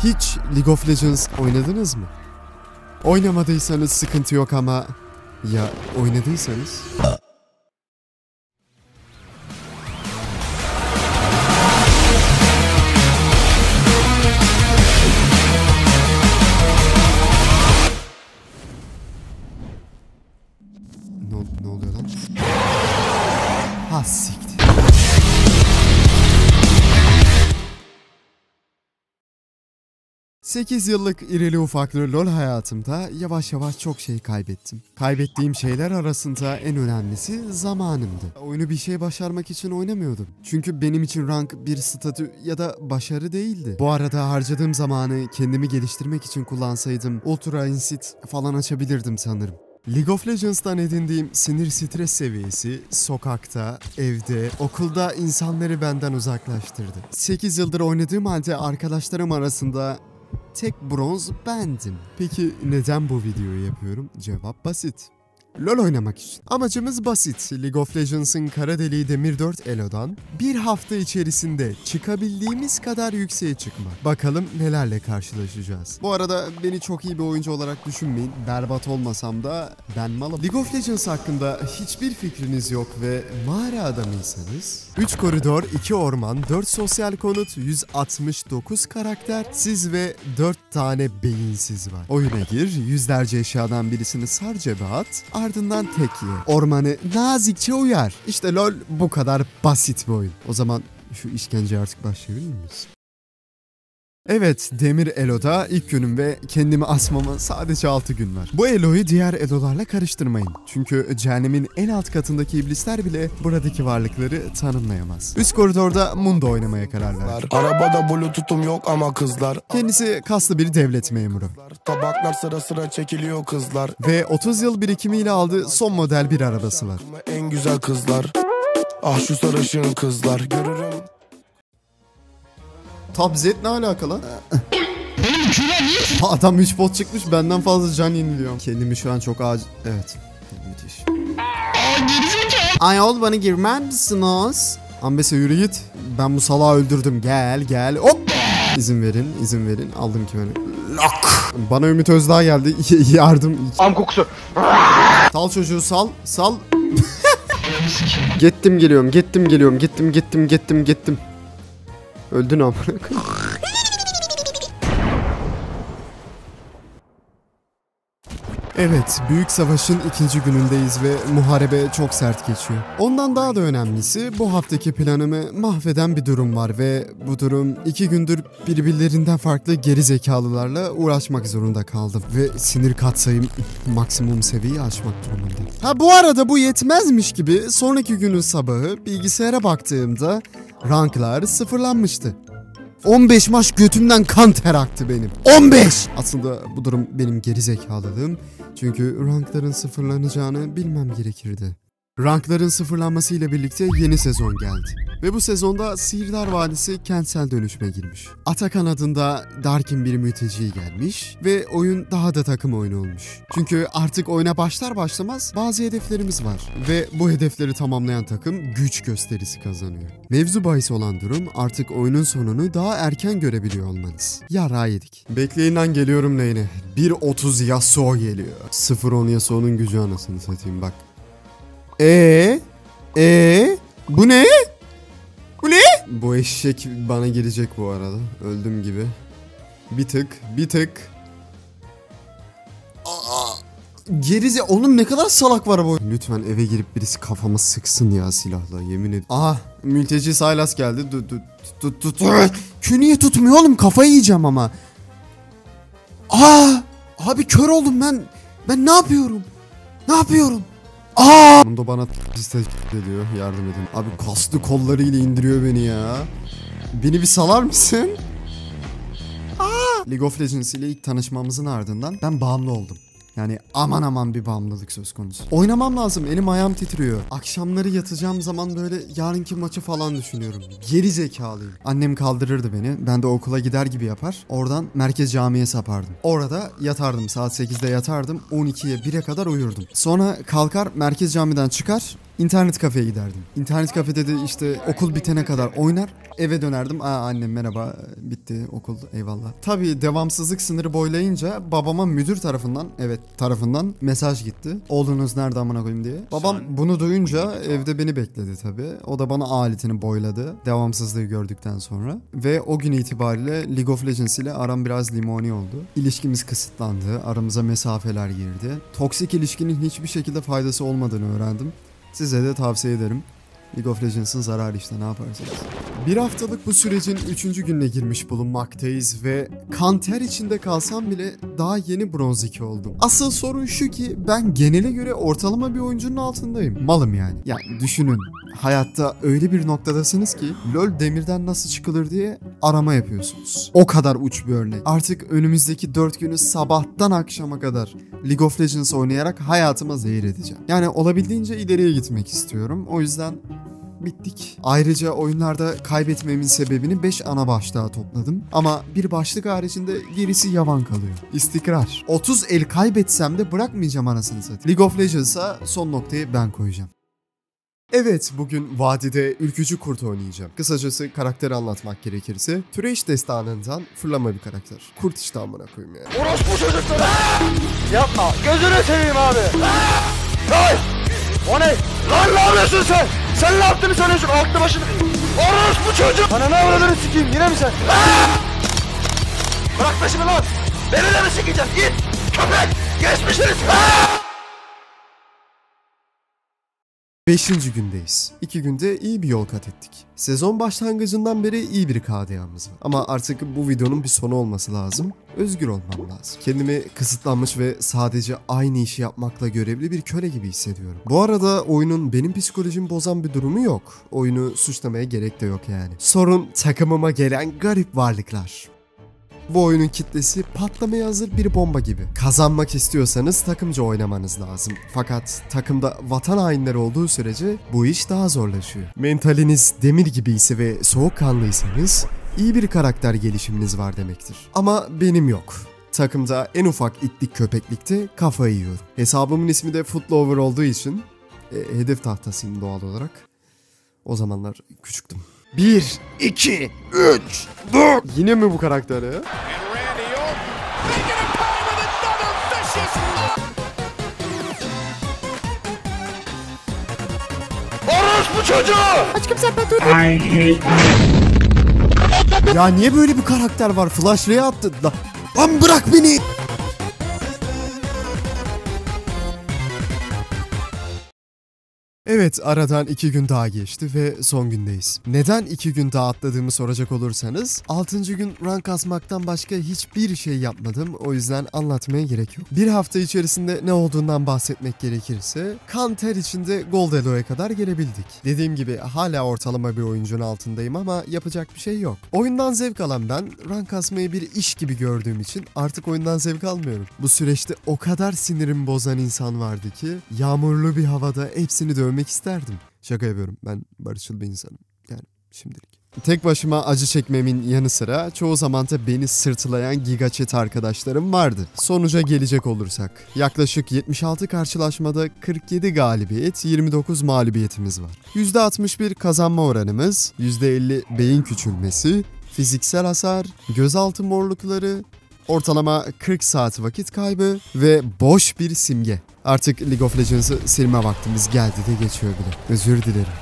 Hiç League of Legends oynadınız mı? Oynamadıysanız sıkıntı yok ama ya oynadıysanız? Ne oluyor lan? Ha siktir. Sekiz yıllık irili ufaklı LoL hayatımda yavaş yavaş çok şey kaybettim. Kaybettiğim şeyler arasında en önemlisi zamanımdı. Oyunu bir şey başarmak için oynamıyordum. Çünkü benim için rank bir statü ya da başarı değildi. Bu arada harcadığım zamanı kendimi geliştirmek için kullansaydım Ultra Instinct falan açabilirdim sanırım. League of Legends'tan edindiğim sinir stres seviyesi sokakta, evde, okulda insanları benden uzaklaştırdı. 8 yıldır oynadığım halde arkadaşlarım arasında tek bronz bendim. Peki neden bu videoyu yapıyorum? Cevap basit. LoL oynamak için. Amacımız basit. League of Legends'ın kara deliği Demir 4 Elo'dan bir hafta içerisinde çıkabildiğimiz kadar yükseğe çıkmak. Bakalım nelerle karşılaşacağız. Bu arada beni çok iyi bir oyuncu olarak düşünmeyin. Berbat olmasam da ben malım. League of Legends hakkında hiçbir fikriniz yok ve mağara adamıysanız 3 koridor, 2 orman, 4 sosyal konut, 169 karaktersiz ve 4 tane beyinsiz var. Oyuna gir, yüzlerce eşyadan birisini sar cebe at, ardından tek ye. Ormanı nazikçe uyar. İşte LoL bu kadar basit bir oyun. O zaman şu işkenceye artık başlayabilir miyiz? Evet, Demir Elo'da ilk günüm ve kendimi asmama sadece 6 gün var. Bu Elo'yu diğer Elo'larla karıştırmayın. Çünkü cehennemin en alt katındaki iblisler bile buradaki varlıkları tanımlayamaz. Üst koridorda Mundo oynamaya karar verdim. Arabada bluetooth'um yok ama kızlar. Kendisi kaslı bir devlet memuru. Tabaklar sıra sıra çekiliyor kızlar. Ve 30 yıl birikimiyle aldığı son model bir arabası var. En güzel kızlar. Ah şu sarışın kızlar görürüm. Tab Z ne alakalı? Adam 3 bot çıkmış, benden fazla can yeniliyor. Kendimi şu an çok acil... Evet. Müthiş. Ayol bana girmezsiniz. Ambese yürü git. Ben bu salağı öldürdüm. Gel. Hop. İzin verin. Aldım ki beni. Lok. Bana Ümit Özdağ geldi. Yardım. Am kokusu. Sal çocuğu sal. Gittim geliyorum. Öldün amına koyayım. Evet, Büyük Savaş'ın 2. günündeyiz ve muharebe çok sert geçiyor. Ondan daha da önemlisi bu haftaki planımı mahveden bir durum var ve bu durum 2 gündür birbirlerinden farklı geri zekalılarla uğraşmak zorunda kaldım. Ve sinir katsayım maksimum seviyeyi aşmak durumundayım. Ha bu arada bu yetmezmiş gibi sonraki günün sabahı bilgisayara baktığımda ranklar sıfırlanmıştı. 15 maç götümden kan ter aktı benim. 15! Aslında bu durum benim geri zekalılığım. Çünkü rankların sıfırlanacağını bilmem gerekirdi. Rankların sıfırlanmasıyla birlikte yeni sezon geldi. Ve bu sezonda Sihirdar Vadisi kentsel dönüşüme girmiş. Atakan adında Darkin bir mülteci gelmiş ve oyun daha da takım oyunu olmuş. Çünkü artık oyuna başlar başlamaz bazı hedeflerimiz var. Ve bu hedefleri tamamlayan takım güç gösterisi kazanıyor. Mevzu bahis olan durum artık oyunun sonunu daha erken görebiliyor olmanız. Yara yedik. Bekleyin lan geliyorum lane'e. 1.30 Yasuo geliyor. 0.10 Yasuo'nun gücü anasını satayım bak. Bu ne? Bu ne? Bu eşek bana gelecek bu arada. Öldüm gibi. Bir tık. Gerize oğlum ne kadar salak var bu. Lütfen eve girip birisi kafama sıksın ya silahla yemin ederim. Aha mülteci Sylas geldi. Tut. Künye tutmuyor oğlum, kafayı yiyeceğim ama. Abi kör oldum ben. Ben ne yapıyorum? Mundo bana ediyor, yardım edin. Abi kaslı kollarıyla indiriyor beni ya. Beni bir salar mısın? League of Legends ile ilk tanışmamızın ardından ben bağımlı oldum. Yani aman bir bağımlılık söz konusu. Oynamam lazım, elim ayağım titriyor. Akşamları yatacağım zaman böyle yarınki maçı falan düşünüyorum. Geri zekalıyım. Annem kaldırırdı beni. Ben de okula gider gibi yapar. Oradan merkez camiye sapardım. Orada yatardım. Saat 8'de yatardım. 12'ye 1'e kadar uyurdum. Sonra kalkar merkez camiden çıkar. İnternet kafeye giderdim. İnternet kafede de işte okul bitene kadar oynar. Eve dönerdim. Annem merhaba, bitti okul, eyvallah. Tabii devamsızlık sınırı boylayınca babama müdür tarafından mesaj gitti. Oğlunuz nerede amına koyayım diye. Babam bunu duyunca evde beni bekledi tabii. O da bana aletini boyladı devamsızlığı gördükten sonra. Ve o gün itibariyle League of Legends ile aram biraz limoni oldu. İlişkimiz kısıtlandı. Aramıza mesafeler girdi. Toksik ilişkinin hiçbir şekilde faydası olmadığını öğrendim. Size de tavsiye ederim. League of Legends'ın zararı işte, ne yaparsınız. Bir haftalık bu sürecin 3. gününe girmiş bulunmaktayız ve kan ter içinde kalsam bile daha yeni bronz 2 oldum. Asıl sorun şu ki ben genele göre ortalama bir oyuncunun altındayım. Malım yani. Ya düşünün, hayatta öyle bir noktadasınız ki LoL demirden nasıl çıkılır diye arama yapıyorsunuz. O kadar uç bir örnek. Artık önümüzdeki 4 günü sabahtan akşama kadar League of Legends oynayarak hayatıma zehir edeceğim. Yani olabildiğince ileriye gitmek istiyorum. O yüzden bittik. Ayrıca oyunlarda kaybetmemin sebebini 5 ana başlığa topladım. Ama bir başlık haricinde gerisi yavan kalıyor. İstikrar. 30 el kaybetsem de bırakmayacağım anasını satayım. League of Legends'a son noktayı ben koyacağım. Evet, bugün vadide ürkücü kurt oynayacağım. Kısacası karakteri anlatmak gerekirse Thresh destanından fırlama bir karakter. Kurt işte amına koyayım yani. Orospu çocukları! Yapma! Gözünü seveyim abi! Hayır! O ne? Lan ne yapıyorsun sen? Sen ne yaptığını sanıyorsun? Aklı başını... Orospu çocuk! Bana ne avradını sikeyim? Yine mi sen? Bırak peşimi lan! Beni de mi sikeceksin? Git! Köpek! Geçmişsiniz! 5. gündeyiz. 2 günde iyi bir yol kat ettik. Sezon başlangıcından beri iyi bir KDA'mız var. Ama artık bu videonun bir sonu olması lazım. Özgür olmam lazım. Kendimi kısıtlanmış ve sadece aynı işi yapmakla görevli bir köle gibi hissediyorum. Bu arada oyunun benim psikolojimi bozan bir durumu yok. Oyunu suçlamaya gerek de yok yani. Sorun takımıma gelen garip varlıklar. Bu oyunun kitlesi patlamaya hazır bir bomba gibi. Kazanmak istiyorsanız takımca oynamanız lazım. Fakat takımda vatan hainleri olduğu sürece bu iş daha zorlaşıyor. Mentaliniz demir gibi ise ve soğukkanlıysanız iyi bir karakter gelişiminiz var demektir. Ama benim yok. Takımda en ufak itlik köpeklikte kafayı yiyorum. Hesabımın ismi de Footlover olduğu için hedef tahtasıyım doğal olarak. O zamanlar küçüktüm. 1, 2, 3, 4. Yine mi bu karakter ya? Orospu çocuğu! Aşkım sen ben Ya niye böyle bir karakter var? Flash Ray'e attı. Lan bırak beni! Evet, aradan 2 gün daha geçti ve son gündeyiz. Neden 2 gün daha atladığımı soracak olursanız 6. gün rank kasmaktan başka hiçbir şey yapmadım. O yüzden anlatmaya gerek yok. Bir hafta içerisinde ne olduğundan bahsetmek gerekirse kan ter içinde Gold Elo'ya kadar gelebildik. Dediğim gibi hala ortalama bir oyuncunun altındayım ama yapacak bir şey yok. Oyundan zevk alan ben rank kasmayı bir iş gibi gördüğüm için artık oyundan zevk almıyorum. Bu süreçte o kadar sinirimi bozan insan vardı ki yağmurlu bir havada hepsini dövmek isterdim. Şaka yapıyorum. Ben barışçıl bir insanım. Yani şimdilik. Tek başıma acı çekmemin yanı sıra çoğu zaman da beni sırtlayan gigaçet arkadaşlarım vardı. Sonuca gelecek olursak yaklaşık 76 karşılaşmada 47 galibiyet, 29 mağlubiyetimiz var. %61 kazanma oranımız, %50 beyin küçülmesi, fiziksel hasar, gözaltı morlukları, ortalama 40 saat vakit kaybı ve boş bir simge. Artık League of Legends'ı silme vaktimiz geldi de geçiyor bile. Özür dilerim.